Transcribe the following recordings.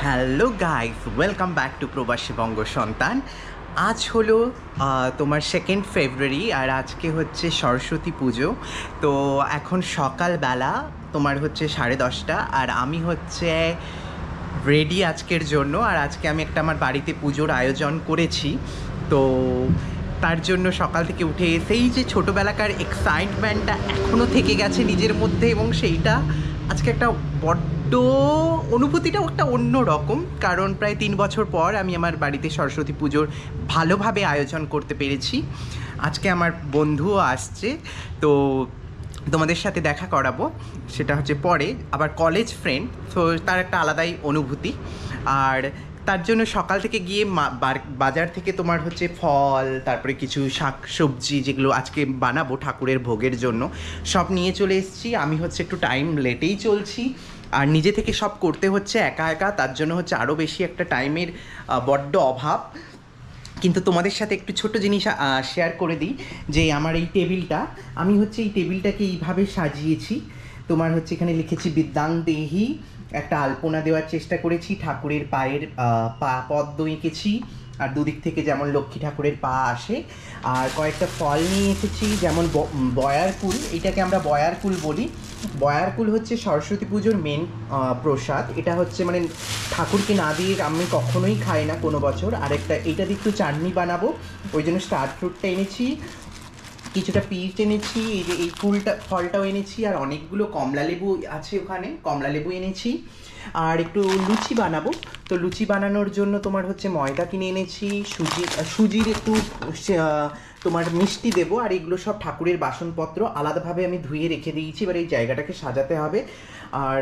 Hello guys, welcome back to প্রবাসী বঙ্গ সন্তান। আজ হলো তোমার 2 ফেব্রুয়ারি আর আজকে হচ্ছে সরস্বতী পুজো। তো এখন সকালবেলা তোমার হচ্ছে 10:30 আর আমি হচ্ছে রেডি আজকের জন্য। আর আজকে আমি একটা আমার বাড়িতে পুজোর আয়োজন করেছি। তো তার জন্য সকাল থেকে উঠে সেই যে ছোটোবেলাকার এক্সাইটমেন্টটা এখনও থেকে গেছে নিজের মধ্যে, এবং সেইটা আজকে একটা বড্ড অনুভূতিটাও একটা অন্য রকম, কারণ প্রায় 3 বছর পর আমি আমার বাড়িতে সরস্বতী পুজোর ভালোভাবে আয়োজন করতে পেরেছি। আজকে আমার বন্ধুও আসছে, তো তোমাদের সাথে দেখা করাবো, সেটা হচ্ছে পরে। আবার কলেজ ফ্রেন্ড, তো তার একটা আলাদাই অনুভূতি। আর তার জন্য সকাল থেকে গিয়ে বাজার থেকে তোমার হচ্ছে ফল, তারপরে কিছু শাক সবজি যেগুলো আজকে বানাবো ঠাকুরের ভোগের জন্য, সব নিয়ে চলে এসেছি। আমি হচ্ছে একটু টাইম লেটেই চলছি, আর নিজে থেকে সব করতে হচ্ছে একা একা, তার জন্য হচ্ছে আরও বেশি একটা টাইমের বড্ড অভাব। কিন্তু তোমাদের সাথে একটু ছোট জিনিস শেয়ার করে দিই, যে আমার এই টেবিলটা, আমি হচ্ছে এই টেবিলটাকে এইভাবে সাজিয়েছি। তোমার হচ্ছে এখানে লিখেছি বিদ্যাং দেহি, একটা আলপনা দেওয়ার চেষ্টা করেছি, ঠাকুরের পায়ের পদ্ম এঁকেছি, আর দুদিক থেকে যেমন লক্ষ্মী ঠাকুরের পা আসে। আর কয়েকটা ফল নিয়ে এসেছি, যেমন বয়ারকুল, এটাকে আমরা বয়ারকুল বলি। বয়ারকুল হচ্ছে সরস্বতী পুজোর মেন প্রসাদ। এটা হচ্ছে মানে ঠাকুরকে না দিয়ে আমি কখনোই খাই না কোনো বছর। আরেকটা, এইটা দিয়ে একটু চাটনি বানাবো, ওই জন্য স্টার ফ্রুটটা এনেছি, কিছুটা পিচ এনেছি, এই যে এই ফলটাও এনেছি, আর অনেকগুলো কমলা লেবু আছে ওখানে, কমলা লেবু এনেছি। আর একটু লুচি বানাবো, তো লুচি বানানোর জন্য তোমার হচ্ছে ময়দা কিনে এনেছি, সুজির একটু তোমার মিষ্টি দেবো, আর এগুলো সব ঠাকুরের বাসনপত্র আলাদাভাবে আমি ধুয়ে রেখে দিয়েছি। এবার এই জায়গাটাকে সাজাতে হবে, আর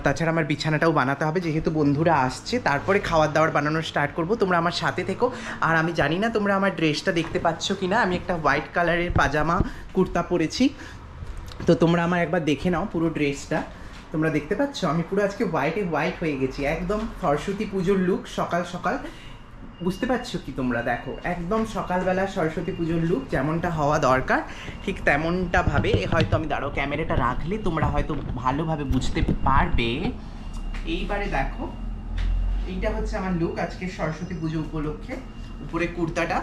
তাছাড়া আমার বিছানাটাও বানাতে হবে, যেহেতু বন্ধুরা আসছে। তারপরে খাবার দাবার বানানো স্টার্ট করব। তোমরা আমার সাথে থেকো। আর আমি জানি না তোমরা আমার ড্রেসটা দেখতে পাচ্ছ কি না, আমি একটা হোয়াইট কালারের পাজামা কুর্তা পরেছি, তো তোমরা আমার একবার দেখে নাও পুরো ড্রেসটা। তোমরা দেখতে পাচ্ছ আমি পুরো আজকে হোয়াইট হয়ে গেছি, একদম সরস্বতী পুজোর লুক। সকাল সকাল বুঝতে পারছো কি তোমরা? দেখো, একদম সকালবেলা সরস্বতী পুজোর লুক যেমনটা হওয়া দরকার, ঠিক তেমনটা ভাবে। হয়তো আমি দাঁড়াও, ক্যামেরাটা রাখলে তোমরা হয়তো ভালোভাবে বুঝতে পারবে। এইবারে দেখো, এইটা হচ্ছে আমার লুক আজকে সরস্বতী পুজো উপলক্ষে। উপরে কুর্তাটা,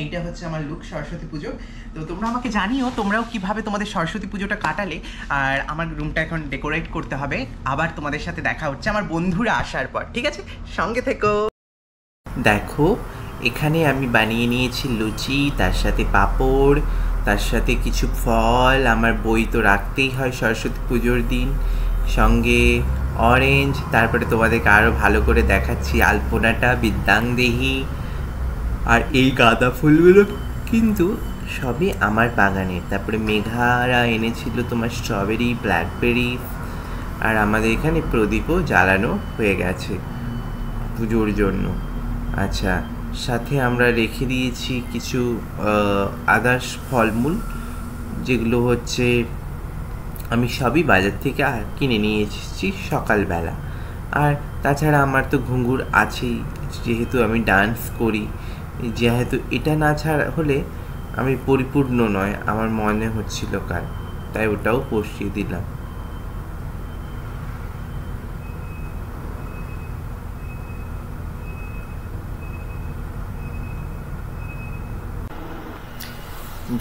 এইটা হচ্ছে আমার লুক সরস্বতী পুজো। তো তোমরা আমাকে জানিও তোমরাও কিভাবে তোমাদের সরস্বতী পুজোটা কাটালে। আর আমার রুমটা এখন ডেকোরেট করতে হবে। আবার তোমাদের সাথে দেখা হচ্ছে আমার বন্ধুরা আসার পর, ঠিক আছে? সঙ্গে থেকো। দেখো, এখানে আমি বানিয়ে নিয়েছি লুচি, তার সাথে পাঁপড়, তার সাথে কিছু ফল। আমার বই তো রাখতেই হয় সরস্বতী পুজোর দিন, সঙ্গে অরেঞ্জ। তারপরে তোমাদেরকে আরও ভালো করে দেখাচ্ছি আলপনাটা, বিদ্যাং দেহি। আর এই গাঁদা ফুলগুলো কিন্তু সবই আমার বাগানের। তারপরে মেঘারা এনেছিল তোমার স্ট্রবেরি, ব্ল্যাকবেরি। আর আমাদের এখানে প্রদীপও জ্বালানো হয়ে গেছে পুজোর জন্য। আচ্ছা, সাথে আমরা রেখে দিয়েছি কিছু আদার্স ফলমূল, যেগুলো হচ্ছে আমি সবই বাজার থেকে কিনে নিয়ে এসেছি সকালবেলা। আর তাছাড়া আমার তো ঘুঙুর আছেই, যেহেতু আমি ডান্স করি। যেহেতু এটা না ছাড়া হলে আমি পরিপূর্ণ নয় আমার মনে হচ্ছিল কাল, তাই ওটাও বসিয়ে দিলাম।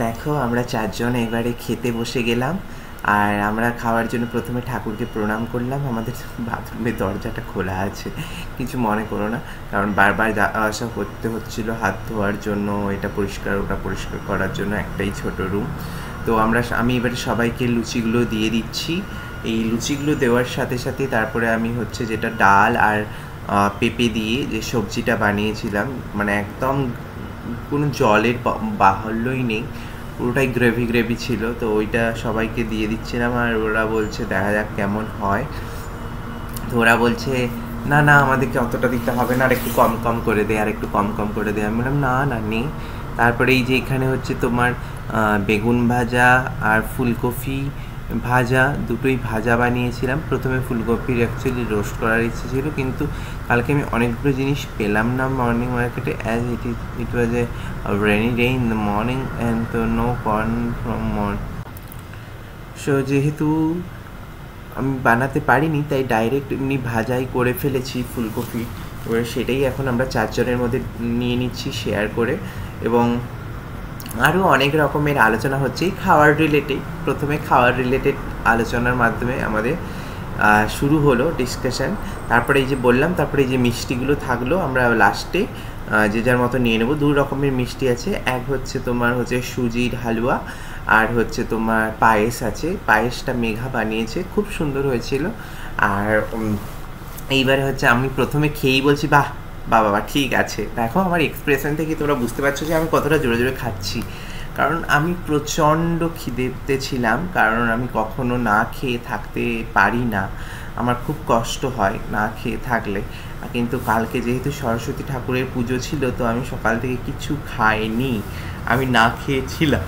দেখো, আমরা 4 জন এবারে খেতে বসে গেলাম। আর আমরা খাওয়ার জন্য প্রথমে ঠাকুরকে প্রণাম করলাম। আমাদের বাথরুমের দরজাটা খোলা আছে, কিছু মনে করো না, কারণ বারবার আসা করতে হচ্ছিল হাত ধোয়ার জন্য, এটা পরিষ্কার ওটা পরিষ্কার করার জন্য, একটাই ছোট রুম। তো আমি এবারে সবাইকে লুচিগুলো দিয়ে দিচ্ছি। এই লুচিগুলো দেওয়ার সাথে সাথে তারপরে আমি হচ্ছে যেটা ডাল আর পেঁপে দিয়ে যে সবজিটা বানিয়েছিলাম, মানে একদম কোনো জলের বাহুল্যই নেই, পুরোটাই গ্রেভি ছিল, তো ওইটা সবাইকে দিয়ে দিচ্ছিলাম। আর ওরা বলছে দেখা যাক কেমন হয়। তো ওরা বলছে না না, আমাদেরকে অতটা দিতে হবে না, আর একটু কম কম করে দে, আর একটু কম কম করে দে। আমি বললাম না না, নেই। তারপরে এই যে এখানে হচ্ছে তোমার বেগুন ভাজা আর ফুলকপি ভাজা, দুটোই ভাজা বানিয়েছিলাম। প্রথমে ফুলকপির অ্যাকচুয়ালি রোস্ট করার ইচ্ছে ছিল, কিন্তু কালকে আমি অনেকগুলো জিনিস পেলাম না মর্নিং মার্কেটে, as it was a rainy day in the morning and to no corn from morn. So যেহেতু আমি বানাতে পারিনি, তাই ডাইরেক্ট এমনি ভাজাই করে ফেলেছি ফুলকপি। এবার সেটাই এখন আমরা 4 জনের মধ্যে নিয়ে নিচ্ছি শেয়ার করে। এবং আরও অনেক রকমের আলোচনা হচ্ছে এই খাওয়ার রিলেটেড। প্রথমে খাওয়ার রিলেটেড আলোচনার মাধ্যমে আমাদের শুরু হলো ডিসকাশান। তারপরে এই যে বললাম, তারপরে এই যে মিষ্টিগুলো থাকলো, আমরা লাস্টে যে যার মতো নিয়ে নেবো। 2 রকমের মিষ্টি আছে, এক হচ্ছে তোমার হচ্ছে সুজির হালুয়া, আর হচ্ছে তোমার পায়েস আছে। পায়েসটা মেঘা বানিয়েছে, খুব সুন্দর হয়েছিল। আর এইবারে হচ্ছে আমি প্রথমে খেয়েই বলছি বাহ বাবা ঠিক আছে। দেখো আমার এক্সপ্রেশন থেকে তোমরা বুঝতে পারছো যে আমি কতটা জোরে জোরে খাচ্ছি, কারণ আমি প্রচণ্ড খিদেতে ছিলাম। কারণ আমি কখনো না খেয়ে থাকতে পারি না, আমার খুব কষ্ট হয় না খেয়ে থাকলে। কিন্তু কালকে যেহেতু সরস্বতী ঠাকুরের পুজো ছিল, তো আমি সকাল থেকে কিছু খাইনি, আমি না খেয়েছিলাম।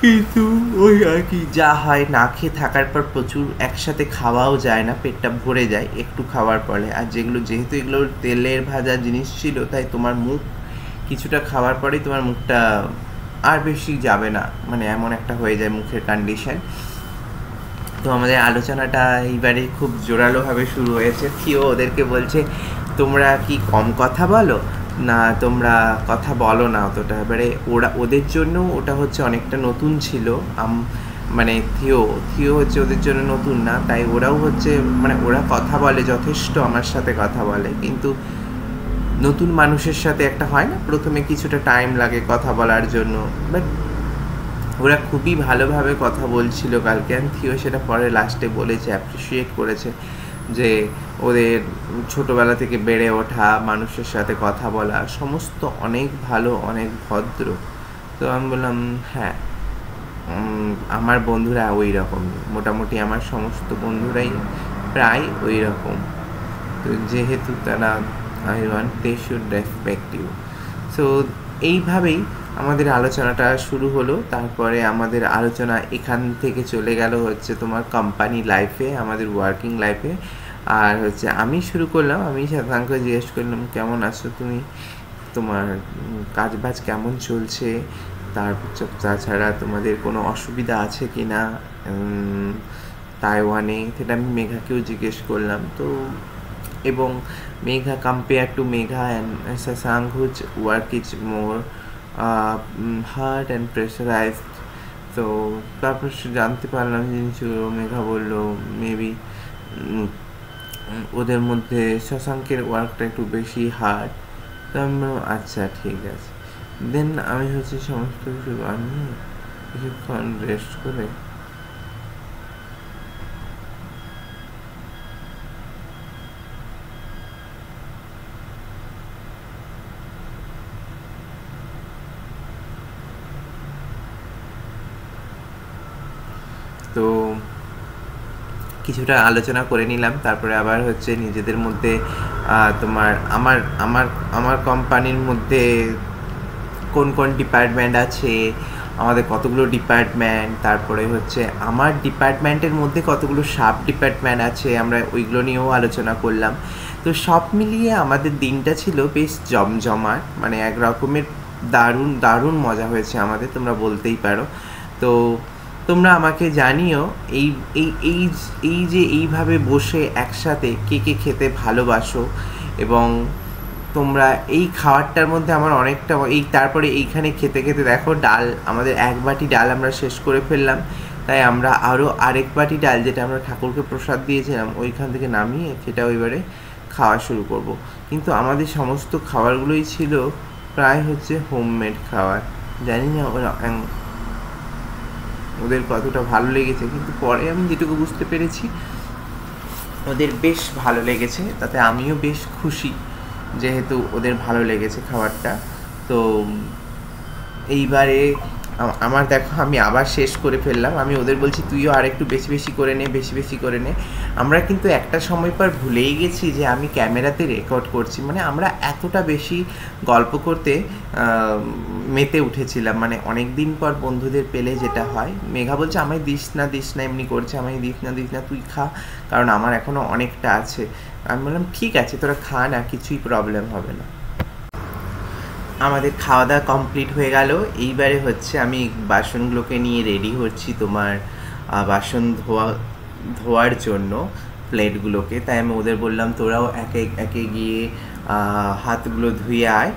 কিন্তু ওই আর কি, যা হয় না খেয়ে থাকার পর প্রচুর একসাথে খাওয়াও যায় না, পেটটা ভরে যায় একটু খাওয়ার পরে। আর যেহেতু এগুলো তেলের ভাজা জিনিস ছিল, তাই তোমার মুখ কিছুটা খাওয়ার পরেই তোমার মুখটা আর বেশি যাবে না, মানে এমন একটা হয়ে যায় মুখের কন্ডিশন। তো আমাদের আলোচনাটা এইবারে খুব জোরালোভাবে শুরু হয়েছে। থিও ওদেরকে বলছে তোমরা কি কম কথা বলো না, তোমরা কথা বলো না অতটা। এবারে ওদের জন্য ওটা হচ্ছে অনেকটা নতুন ছিল। মানে থিও হচ্ছে ওদের জন্য নতুন না, তাই ওরাও হচ্ছে মানে ওরা কথা বলে যথেষ্ট, আমার সাথে কথা বলে। কিন্তু নতুন মানুষের সাথে একটা হয় না, প্রথমে কিছুটা টাইম লাগে কথা বলার জন্য। বাট ওরা খুবই ভালোভাবে কথা বলছিল কালকে। আর থিও সেটা পরে লাস্টে বলেছে, অ্যাপ্রিসিয়েট করেছে যে ওদের ছোটোবেলা থেকে বেড়ে ওঠা, মানুষের সাথে কথা বলা, সমস্ত অনেক ভালো, অনেক ভদ্র। তো আমি বললাম হ্যাঁ, আমার বন্ধুরা ওই রকম, মোটামুটি আমার সমস্ত বন্ধুরাই প্রায় ওই রকম। তো যেহেতু তারা I want they should respect you. So এইভাবেই আমাদের আলোচনাটা শুরু হলো। তারপরে আমাদের আলোচনা এখান থেকে চলে গেল হচ্ছে তোমার কোম্পানি লাইফে, আমাদের ওয়ার্কিং লাইফে। আর হচ্ছে আমি শুরু করলাম, আমি শশাঙ্ককে জিজ্ঞেস করলাম কেমন আছো তুমি, তোমার কাজ বাজ কেমন চলছে, তাছাড়া তোমাদের কোনো অসুবিধা আছে কি না তাইওয়ানে, সেটা আমি মেঘাকেও জিজ্ঞেস করলাম। তো এবং Megha compare to Megha and Shashank whose work is more hard and pressurised. তো তারপর জানতে পারলাম জিনিসগুলো। মেঘা বললো মেবি ওদের মধ্যে শশাঙ্কের ওয়ার্কটা একটু বেশি হার্ড। তো আমি বললাম আচ্ছা ঠিক আছে। দেন আমি হচ্ছে সমস্ত কিছু বানিয়ে কিছুক্ষণ রেস্ট করে তো কিছুটা আলোচনা করে নিলাম। তারপরে আবার হচ্ছে নিজেদের মধ্যে তোমার আমার আমার আমার কোম্পানির মধ্যে কোন কোন ডিপার্টমেন্ট আছে, আমাদের কতগুলো ডিপার্টমেন্ট, তারপরে হচ্ছে আমার ডিপার্টমেন্টের মধ্যে কতগুলো সাব ডিপার্টমেন্ট আছে, আমরা ওইগুলো নিয়েও আলোচনা করলাম। তো সব মিলিয়ে আমাদের দিনটা ছিল বেশ জমজমাট, মানে এক রকমের দারুণ দারুণ মজা হয়েছে আমাদের, তোমরা বলতেই পারো। তো তোমরা আমাকে জানিও এই এই এই এই যে এইভাবে বসে একসাথে কে কে খেতে ভালোবাসো। এবং তোমরা এই খাবারটার মধ্যে আমার অনেকটা তারপরে এইখানে খেতে খেতে দেখো ডাল, আমাদের 1 বাটি ডাল আমরা শেষ করে ফেললাম। তাই আমরা আরও আরেক বাটি ডাল, যেটা আমরা ঠাকুরকে প্রসাদ দিয়েছিলাম, ওইখান থেকে নামিয়ে সেটা ওইবারে খাওয়া শুরু করব। কিন্তু আমাদের সমস্ত খাবারগুলোই ছিল প্রায় হচ্ছে হোমমেড খাবার। জানি না ওদের কতটা ভালো লেগেছে, কিন্তু পরে আমি যেটুকু বুঝতে পেরেছি ওদের বেশ ভালো লেগেছে। তাতে আমিও বেশ খুশি, যেহেতু ওদের ভালো লেগেছে খাবারটা। তো এইবারে আমার দেখো আমি আবার শেষ করে ফেললাম। আমি ওদের বলছি তুইও আর একটু বেশি বেশি করে নে, বেশি বেশি করে নে। আমরা কিন্তু একটা সময় পর ভুলেই গেছি যে আমি ক্যামেরাতে রেকর্ড করছি। মানে আমরা এতটা বেশি গল্প করতে মেতে উঠেছিলাম, মানে অনেক দিন পর বন্ধুদের পেলে যেটা হয়। মেঘা বলছে আমায় দিস না এমনি করছে, আমায় দিস না তুই খা, কারণ আমার এখনও অনেকটা আছে। আমি বললাম ঠিক আছে তোরা খা না, কিছুই প্রবলেম হবে না। আমাদের খাওয়া দাওয়া কমপ্লিট হয়ে গেল। এইবারে হচ্ছে আমি বাসনগুলোকে নিয়ে রেডি হচ্ছি তোমার বাসন ধোয়া ধোয়ার জন্য প্লেটগুলোকে। তাই আমি ওদের বললাম তোরাও একে একে গিয়ে হাতগুলো ধুয়ে আয়,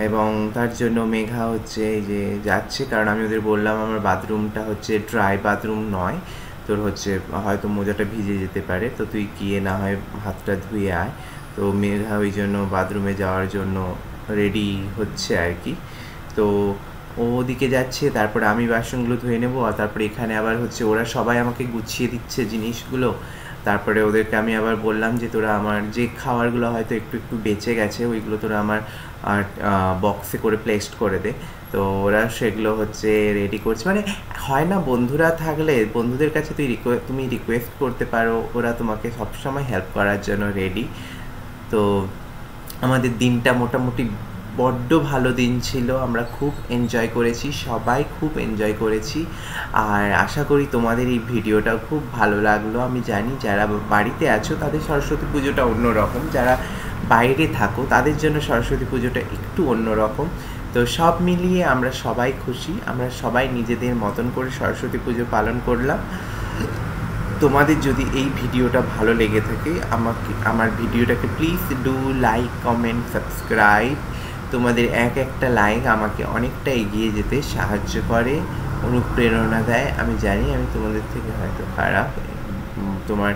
এবং তার জন্য মেঘা হচ্ছে এই যে যাচ্ছে, কারণ আমি ওদের বললাম আমার বাথরুমটা হচ্ছে ড্রাই বাথরুম নয়, তোর হচ্ছে হয়তো মোজাটা ভিজে যেতে পারে, তো তুই গিয়ে না হয় হাতটা ধুয়ে আয়। তো মেঘা ওই জন্য বাথরুমে যাওয়ার জন্য রেডি হচ্ছে আর কি। তো ও ওদিকে যাচ্ছে, তারপরে আমি বাসনগুলো ধুয়ে নেবো, আর তারপরে এখানে আবার হচ্ছে ওরা সবাই আমাকে গুছিয়ে দিচ্ছে জিনিসগুলো। তারপরে ওদেরকে আমি আবার বললাম যে তোরা আমার যে খাবারগুলো হয়তো একটু একটু বেঁচে গেছে ওইগুলো তোরা আমার বক্সে করে প্লেসড করে দে। তো ওরা সেগুলো হচ্ছে রেডি করছে। মানে হয় না, বন্ধুরা থাকলে বন্ধুদের কাছে তুমি রিকোয়েস্ট করতে পারো, ওরা তোমাকে সবসময় হেল্প করার জন্য রেডি। তো আমাদের দিনটা মোটামুটি বড্ড ভালো দিন ছিল, আমরা খুব এনজয় করেছি, সবাই খুব এনজয় করেছি। আর আশা করি তোমাদের এই ভিডিওটা খুব ভালো লাগলো। আমি জানি যারা বাড়িতে আছো তাদের সরস্বতী পুজোটা অন্যরকম, যারা বাইরে থাকো তাদের জন্য সরস্বতী পুজোটা একটু অন্যরকম। তো সব মিলিয়ে আমরা সবাই খুশি, আমরা সবাই নিজেদের মতন করে সরস্বতী পুজো পালন করলাম। তোমাদের যদি এই ভিডিওটা ভালো লেগে থাকে আমার ভিডিওটাকে please do like, comment, subscribe. তোমাদের এক একটা লাইক আমাকে অনেকটা এগিয়ে যেতে সাহায্য করে, অনুপ্রেরণা দেয়। আমি জানি আমি তোমাদের থেকে হয়তো খারাপ তোমার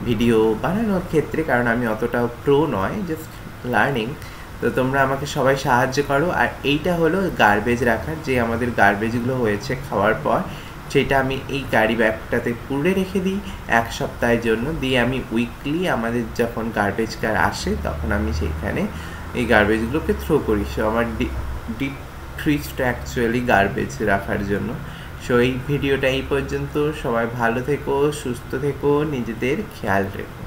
ভিডিও বানানোর ক্ষেত্রে, কারণ আমি অতটাও প্রো নয়, জাস্ট লার্নিং। তো তোমরা আমাকে সবাই সাহায্য করো। আর এইটা হলো গার্বেজ রাখার, যে আমাদের গার্বেজগুলো হয়েছে খাওয়ার পর সেটা আমি এই ক্যারি ব্যাগটাতে পুরে রেখে দিই 1 সপ্তাহের জন্য। দিয়ে আমি উইকলি আমাদের যখন গার্বেজ কার আসে তখন আমি সেইখানে এই গার্বেজগুলোকে থ্রো করি। সো আমার ডিপ ফ্রিজটা অ্যাকচুয়ালি গার্বেজ রাখার জন্য। সো এই ভিডিওটা এই পর্যন্ত। সবাই ভালো থেকো, সুস্থ থেকো, নিজেদের খেয়াল রেখো।